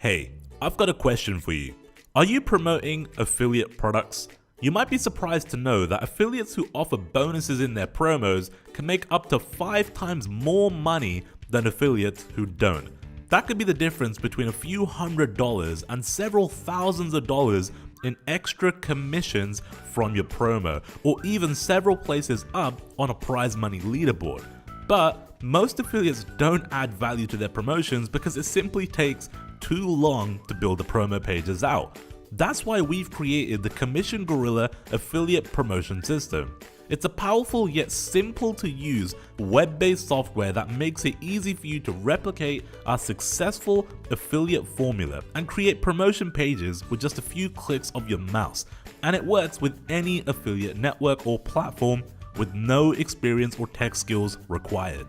Hey, I've got a question for you. Are you promoting affiliate products? You might be surprised to know that affiliates who offer bonuses in their promos can make up to 5 times more money than affiliates who don't. That could be the difference between a few $100s and several thousands of dollars in extra commissions from your promo, or even several places up on a prize money leaderboard. But most affiliates don't add value to their promotions because it simply takes too long to build the promo pages out. That's why we've created the Commission Gorilla affiliate promotion system. It's a powerful yet simple to use web-based software that makes it easy for you to replicate our successful affiliate formula and create promotion pages with just a few clicks of your mouse. And it works with any affiliate network or platform with no experience or tech skills required.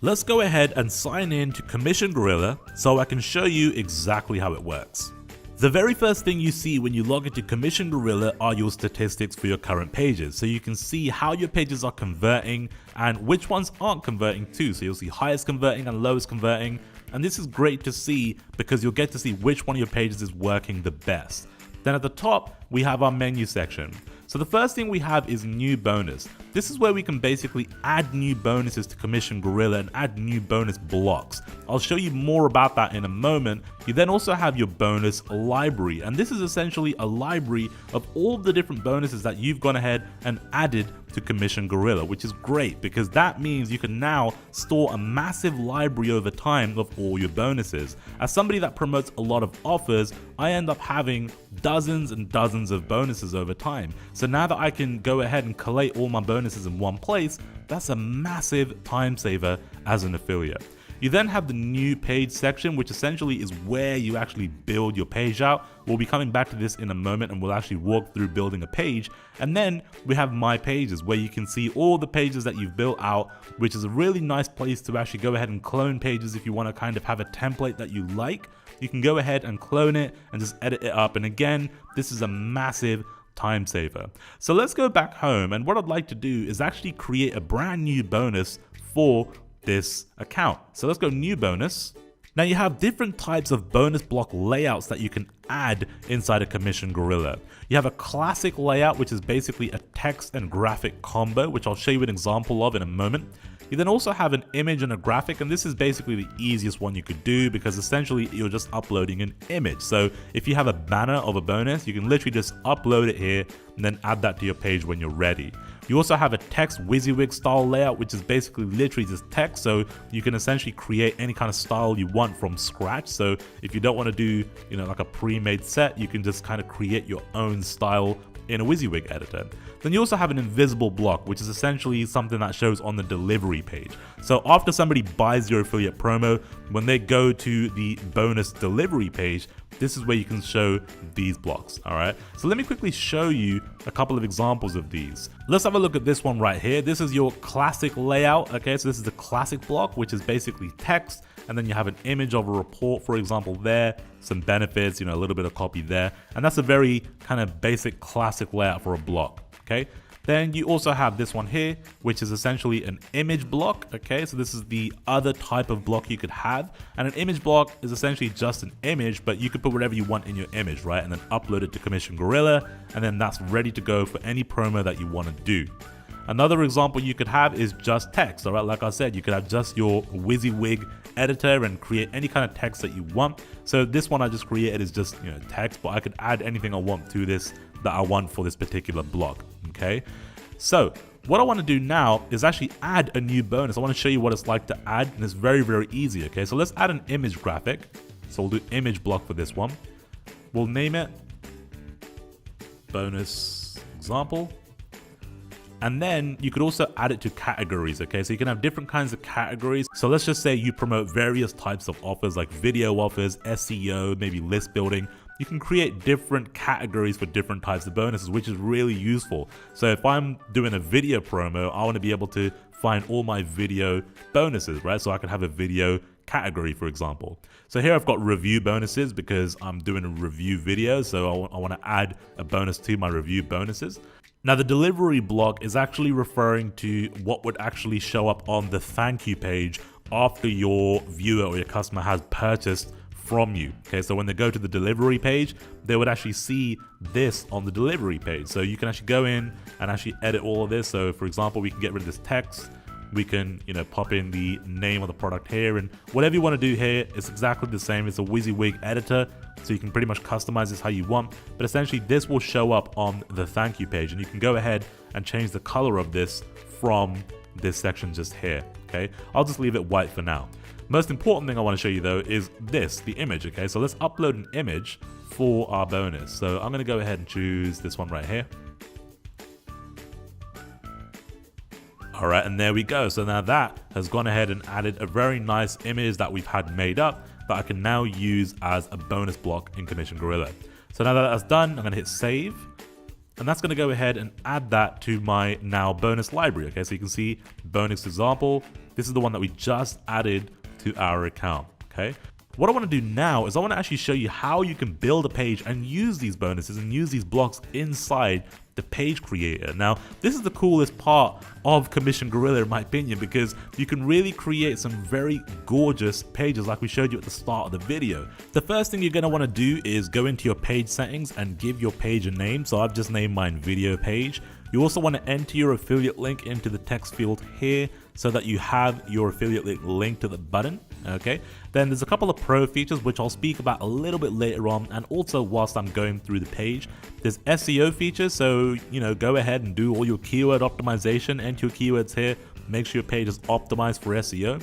Let's go ahead and sign in to Commission Gorilla so I can show you exactly how it works. The very first thing you see when you log into Commission Gorilla are your statistics for your current pages. So you can see how your pages are converting and which ones aren't converting too. So you'll see highest converting and lowest converting. And this is great to see because you'll get to see which one of your pages is working the best. Then at the top, we have our menu section. So the first thing we have is new bonus. This is where we can basically add new bonuses to Commission Gorilla and add new bonus blocks. I'll show you more about that in a moment. You then also have your bonus library, and this is essentially a library of all the different bonuses that you've gone ahead and added to Commission Gorilla, which is great because that means you can now store a massive library over time of all your bonuses. As somebody that promotes a lot of offers, I end up having dozens and dozens of bonuses over time. So now that I can go ahead and collate all my bonuses in one place, that's a massive time saver as an affiliate. You then have the new page section, which essentially is where you actually build your page out. We'll be coming back to this in a moment and we'll actually walk through building a page. And then we have My Pages, where you can see all the pages that you've built out, which is a really nice place to actually go ahead and clone pages if you want to kind of have a template that you like. You can go ahead and clone it and just edit it up. And again, this is a massive time saver. So let's go back home, and what I'd like to do is actually create a brand new bonus for this account. So let's go new bonus. Now you have different types of bonus block layouts that you can add inside a Commission Gorilla. You have a classic layout, which is basically a text and graphic combo, which I'll show you an example of in a moment. You then also have an image and a graphic, and this is basically the easiest one you could do because essentially you're just uploading an image. So if you have a banner of a bonus, you can literally just upload it here and then add that to your page when you're ready. You also have a text WYSIWYG style layout, which is basically literally just text, so you can essentially create any kind of style you want from scratch. So if you don't want to do, like a pre-made set, you can just kind of create your own style in a WYSIWYG editor. Then you also have an invisible block, which is essentially something that shows on the delivery page. So after somebody buys your affiliate promo, when they go to the bonus delivery page, this is where you can show these blocks. All right, so let me quickly show you a couple of examples of these. Let's have a look at this one right here. This is your classic layout. Okay, so this is the classic block, which is basically text, and then you have an image of a report, for example, there, some benefits, a little bit of copy there, and that's a very kind of basic classic layout for a block. Okay, then you also have this one here, which is essentially an image block. Okay, so this is the other type of block you could have, and an image block is essentially just an image, but you could put whatever you want in your image, right, and then upload it to Commission Gorilla, and then that's ready to go for any promo that you want to do. Another example you could have is just text. All right, like I said, you could have just your WYSIWYG editor and create any kind of text that you want. So this one I just created is just text, but I could add anything I want to this that I want for this particular block. Okay, so what I want to do now is actually add a new bonus. I want to show you what it's like to add, and it's very, very easy. Okay, so let's add an image graphic. So we'll do image block for this one. We'll name it bonus example. And then you could also add it to categories, okay? So you can have different kinds of categories. So let's just say you promote various types of offers like video offers, SEO, maybe list building. You can create different categories for different types of bonuses, which is really useful. So if I'm doing a video promo, I want to be able to find all my video bonuses, right? So I could have a video category, for example. So here I've got review bonuses because I'm doing a review video. So I want to add a bonus to my review bonuses. Now the delivery block is actually referring to what would actually show up on the thank you page after your viewer or your customer has purchased from you. Okay, so when they go to the delivery page, they would actually see this on the delivery page. So you can actually go in and actually edit all of this. So for example, we can get rid of this text. We can, pop in the name of the product here, and whatever you want to do here, it's exactly the same. It's a WYSIWYG editor, so you can pretty much customize this how you want. But essentially, this will show up on the thank you page, and you can go ahead and change the color of this from this section just here. Okay, I'll just leave it white for now. Most important thing I want to show you though is this, the image. Okay, so let's upload an image for our bonus. So I'm going to go ahead and choose this one right here. All right, and there we go. So now that has gone ahead and added a very nice image that we've had made up that I can now use as a bonus block in Commission Gorilla. So now that that's done, I'm gonna hit save, and that's gonna go ahead and add that to my now bonus library. Okay, so you can see bonus example. This is the one that we just added to our account, okay? What I want to do now is I want to actually show you how you can build a page and use these bonuses and use these blocks inside the page creator. Now, this is the coolest part of Commission Gorilla in my opinion, because you can really create some very gorgeous pages like we showed you at the start of the video. The first thing you're going to want to do is go into your page settings and give your page a name. So I've just named mine video page. You also want to enter your affiliate link into the text field here so that you have your affiliate link linked to the button. Okay, then there's a couple of pro features which I'll speak about a little bit later on, and also whilst I'm going through the page. There's SEO features, so go ahead and do all your keyword optimization, enter your keywords here, make sure your page is optimized for SEO.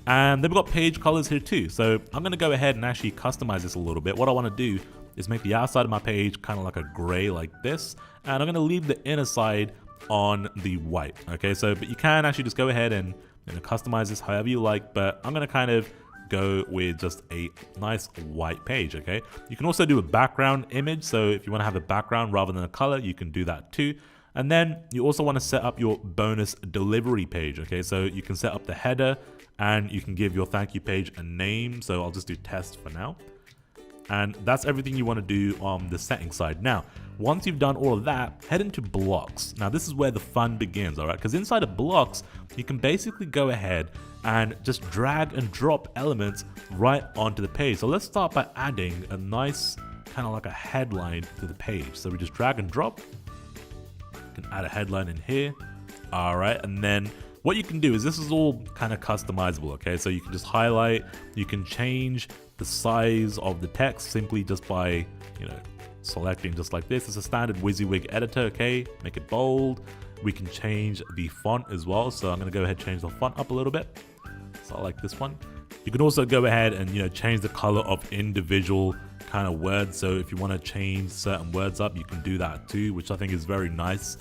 And then we've got page colors here too, so I'm going to go ahead and actually customize this a little bit. What I want to do is make the outside of my page kind of like a gray like this, and I'm going to leave the inner side on the white. Okay, so but you can actually just go ahead and customize this however you like, but I'm going to kind of go with just a nice white page. Okay, you can also do a background image, so if you want to have a background rather than a color, you can do that too. And then you also want to set up your bonus delivery page. Okay, so you can set up the header and you can give your thank you page a name, so I'll just do test for now. And that's everything you want to do on the settings side. Now, once you've done all of that, head into blocks. Now, this is where the fun begins, all right? Because inside of blocks, you can basically go ahead and just drag and drop elements right onto the page. So let's start by adding a nice kind of like a headline to the page. So we just drag and drop. You can add a headline in here. All right, and then what you can do is this is all kind of customizable, okay? So you can just highlight, you can change the size of the text simply just by, selecting just like this. It's a standard WYSIWYG editor, okay? Make it bold. We can change the font as well. So I'm gonna go ahead and change the font up a little bit. So I like this one. You can also go ahead and, change the color of individual kind of words. So if you wanna change certain words up, you can do that too, which I think is very nice.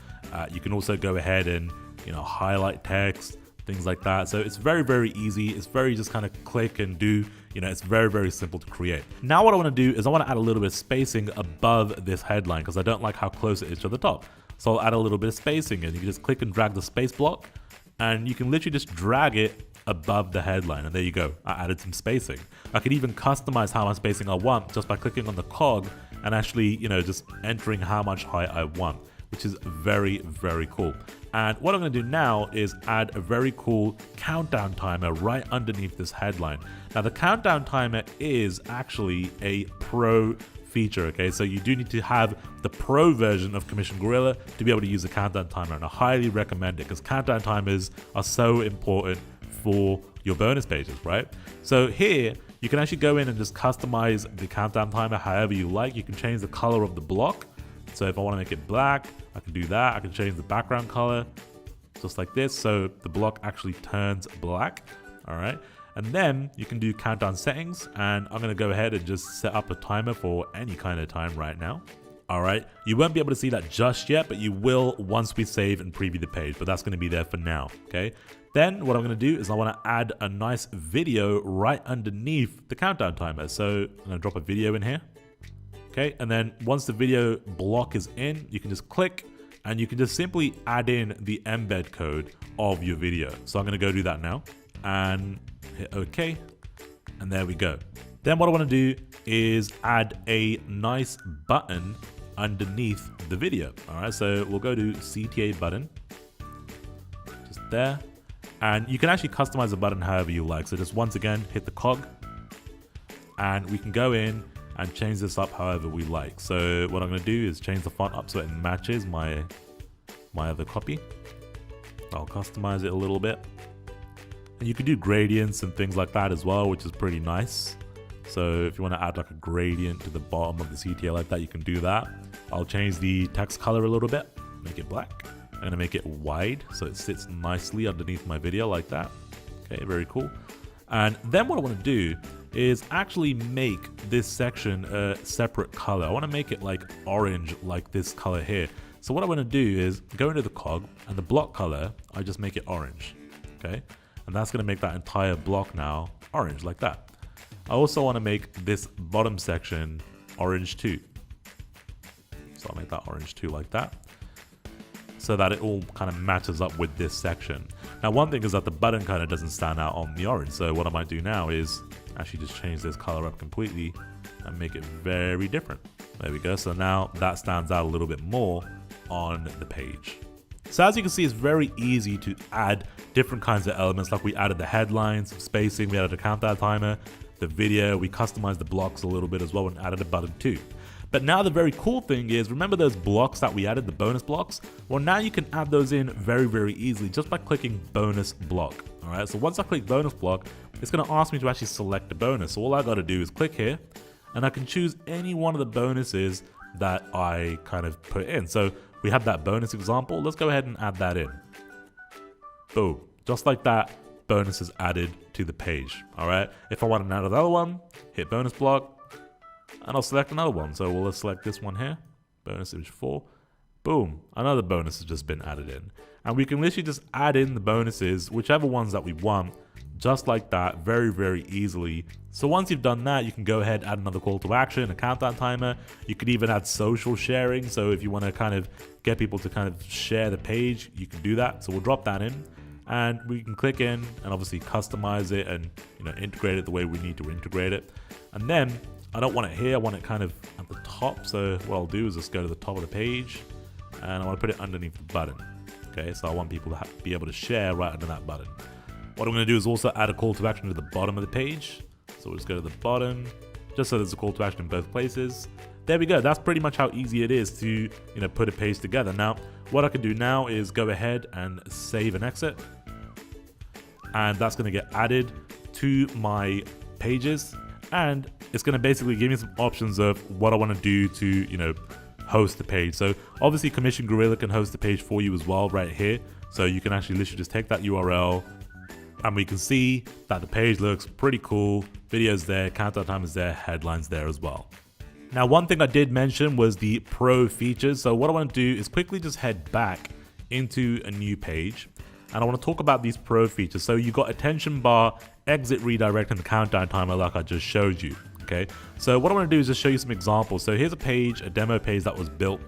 You can also go ahead and, highlight text, things like that. So it's very, very easy. It's very just kind of click and do. It's very, very simple to create. Now what I want to do is I want to add a little bit of spacing above this headline because I don't like how close it is to the top. So I'll add a little bit of spacing, and you can just click and drag the space block, and you can literally just drag it above the headline, and there you go. I added some spacing. I could even customize how much spacing I want just by clicking on the cog and actually, just entering how much height I want, which is very, very cool. And what I'm going to do now is add a very cool countdown timer right underneath this headline. Now the countdown timer is actually a pro feature, okay? So you do need to have the pro version of Commission Gorilla to be able to use the countdown timer, and I highly recommend it because countdown timers are so important for your bonus pages, right? So here you can actually go in and just customize the countdown timer however you like. You can change the color of the block. So if I want to make it black, I can do that. I can change the background color just like this. So the block actually turns black. All right. And then you can do countdown settings, and I'm going to go ahead and just set up a timer for any kind of time right now. All right. You won't be able to see that just yet, but you will once we save and preview the page, but that's going to be there for now. Okay. Then what I'm going to do is I want to add a nice video right underneath the countdown timer. So I'm going to drop a video in here. Okay, and then once the video block is in, you can just click and you can just simply add in the embed code of your video. So I'm gonna go do that now and hit OK, and there we go. Then what I wanna do is add a nice button underneath the video. All right, so we'll go to CTA button, just there. And you can actually customize the button however you like. So just once again, hit the cog. and we can go in and change this up however we like. So what I'm going to do is change the font up so it matches my other copy. I'll customize it a little bit. And you can do gradients and things like that as well, which is pretty nice. So if you want to add like a gradient to the bottom of the CTA like that, you can do that. I'll change the text color a little bit, make it black. I'm going to make it wide so it sits nicely underneath my video like that. Okay, very cool. And then what I want to do is actually make this section a separate color. I want to make it like orange, like this color here. So what I want to do is go into the cog, and the block color, I just make it orange. Okay, and that's going to make that entire block now orange like that. I also want to make this bottom section orange too. So I'll make that orange too like that, so that it all kind of matches up with this section. Now one thing is that the button kind of doesn't stand out on the orange, so what I might do now is actually just change this color up completely and make it very different. There we go, so now that stands out a little bit more on the page. So as you can see, it's very easy to add different kinds of elements, like we added the headlines, spacing, we added a countdown timer, the video, we customized the blocks a little bit as well and added a button too. But now the very cool thing is, remember those blocks that we added, the bonus blocks? Well, now you can add those in very, very easily just by clicking bonus block. All right, so once I click bonus block, it's going to ask me to actually select a bonus. So all I got to do is click here, and I can choose any one of the bonuses that I kind of put in. So we have that bonus example. Let's go ahead and add that in. Boom, just like that, bonus is added to the page. All right, if I want to add another one, hit bonus block, and I'll select another one. So we'll select this one here, bonus image 4. Boom, another bonus has just been added in. And we can literally just add in the bonuses, whichever ones that we want, just like that, very, very easily. So once you've done that, you can go ahead, add another call to action, a countdown timer. You could even add social sharing. So if you want to kind of get people to kind of share the page, you can do that. So we'll drop that in, and we can click in and obviously customize it and, you know, integrate it the way we need to integrate it. And then I don't want it here, I want it kind of at the top. So what I'll do is just go to the top of the page, and I want to put it underneath the button. Okay, so I want people to be able to share right under that button. What I'm going to do is also add a call to action to the bottom of the page. So we'll just go to the bottom, just so there's a call to action in both places. There we go. That's pretty much how easy it is to, you know, put a page together. Now, what I can do now is go ahead and save and exit. And that's going to get added to my pages. And it's going to basically give me some options of what I want to do to, you know, host the page. So obviously Commission Gorilla can host the page for you as well right here. So you can actually literally just take that URL, and we can see that the page looks pretty cool. Videos there, countdown time is there, headlines there as well. Now, one thing I did mention was the pro features. So what I want to do is quickly just head back into a new page, and I want to talk about these pro features. So you got attention bar, exit redirect, and the countdown timer like I just showed you. Okay, so what I want to do is just show you some examples. So here's a page, a demo page that was built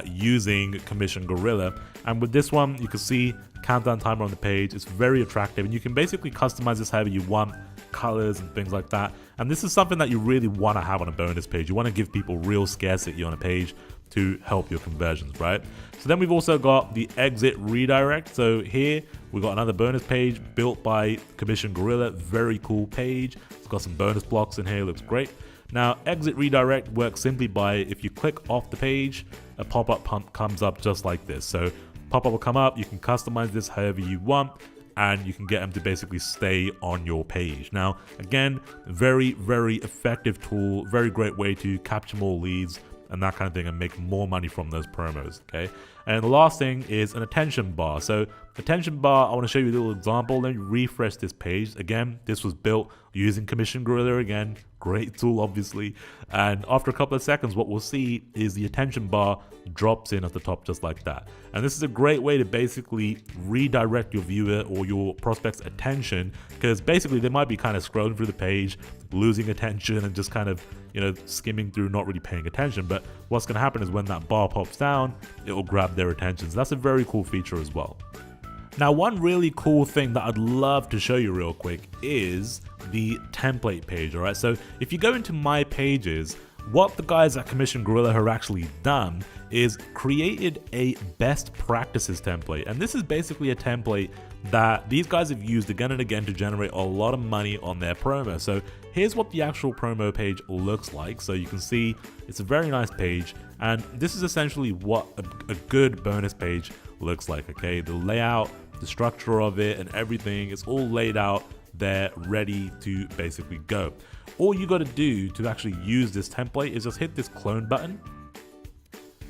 using Commission Gorilla. And with this one, you can see countdown timer on the page. It's very attractive, and you can basically customize this however you want, colors and things like that. And this is something that you really want to have on a bonus page. You want to give people real scarcity on a page to help your conversions, right? So then we've also got the exit redirect. So here we've got another bonus page built by Commission Gorilla. Very cool page. It's got some bonus blocks in here, looks great. Now, exit redirect works simply by, if you click off the page, a pop-up comes up just like this. So pop-up will come up, you can customize this however you want, and you can get them to basically stay on your page. Now, again, very, very effective tool, very great way to capture more leads and that kind of thing and make more money from those promos, okay? And the last thing is an attention bar. So attention bar, I want to show you a little example. Let me refresh this page. Again, this was built using Commission Gorilla again. Great tool, obviously. And after a couple of seconds, what we'll see is the attention bar drops in at the top just like that. And this is a great way to basically redirect your viewer or your prospect's attention, because basically they might be kind of scrolling through the page, losing attention and just kind of, you know, skimming through, not really paying attention. But what's going to happen is when that bar pops down, it will grab their attention. So that's a very cool feature as well. Now, one really cool thing that I'd love to show you real quick is the template page, all right? So if you go into My Pages, what the guys at Commission Gorilla have actually done is created a best practices template. And this is basically a template that these guys have used again and again to generate a lot of money on their promo. So here's what the actual promo page looks like. So you can see it's a very nice page, and this is essentially what a good bonus page looks like. Okay, the layout, the structure of it, and everything, it's all laid out there, ready to basically go. All you got to do to actually use this template is just hit this clone button,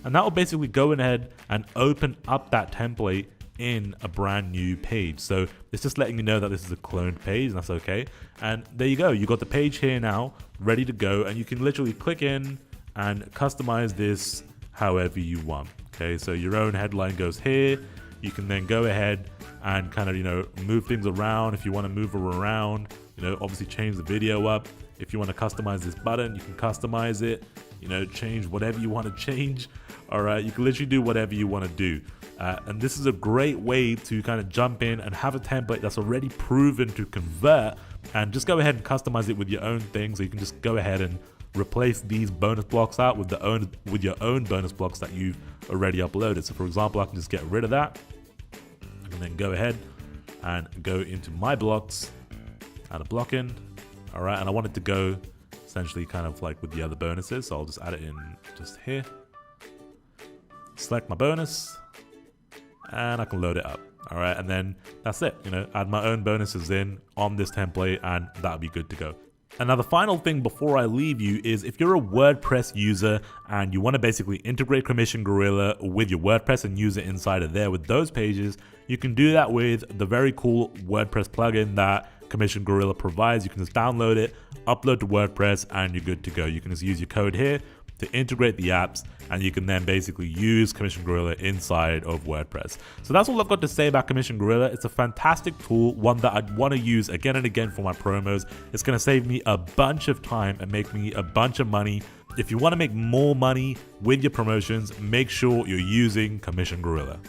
and that will basically go ahead and open up that template in a brand new page. So it's just letting you know that this is a cloned page, and that's okay. And there you go, you got the page here now ready to go, and you can literally click in and customize this however you want. Okay, so your own headline goes here. You can then go ahead and kind of, move things around. If you want to move it around, obviously change the video up. If you want to customize this button, you can customize it, change whatever you want to change. All right, you can literally do whatever you want to do. And this is a great way to kind of jump in and have a template that's already proven to convert, and just go ahead and customize it with your own thing. So you can just go ahead and replace these bonus blocks out with your own bonus blocks that you've already uploaded. So for example, I can just get rid of that, and then go ahead and go into my blocks, add a block in. All right, and I want it to go essentially kind of like with the other bonuses, so I'll just add it in just here. Select my bonus, and I can load it up. All right, and then that's it. Add my own bonuses in on this template, and that'll be good to go. And now the final thing before I leave you is, if you're a WordPress user and you want to basically integrate Commission Gorilla with your WordPress and use it inside of there with those pages, you can do that with the very cool WordPress plugin that Commission Gorilla provides. You can just download it, upload to WordPress, and you're good to go. You can just use your code here to integrate the apps, and you can then basically use Commission Gorilla inside of WordPress. So that's all I've got to say about Commission Gorilla. It's a fantastic tool, one that I'd want to use again and again for my promos. It's going to save me a bunch of time and make me a bunch of money. If you want to make more money with your promotions, make sure you're using Commission Gorilla.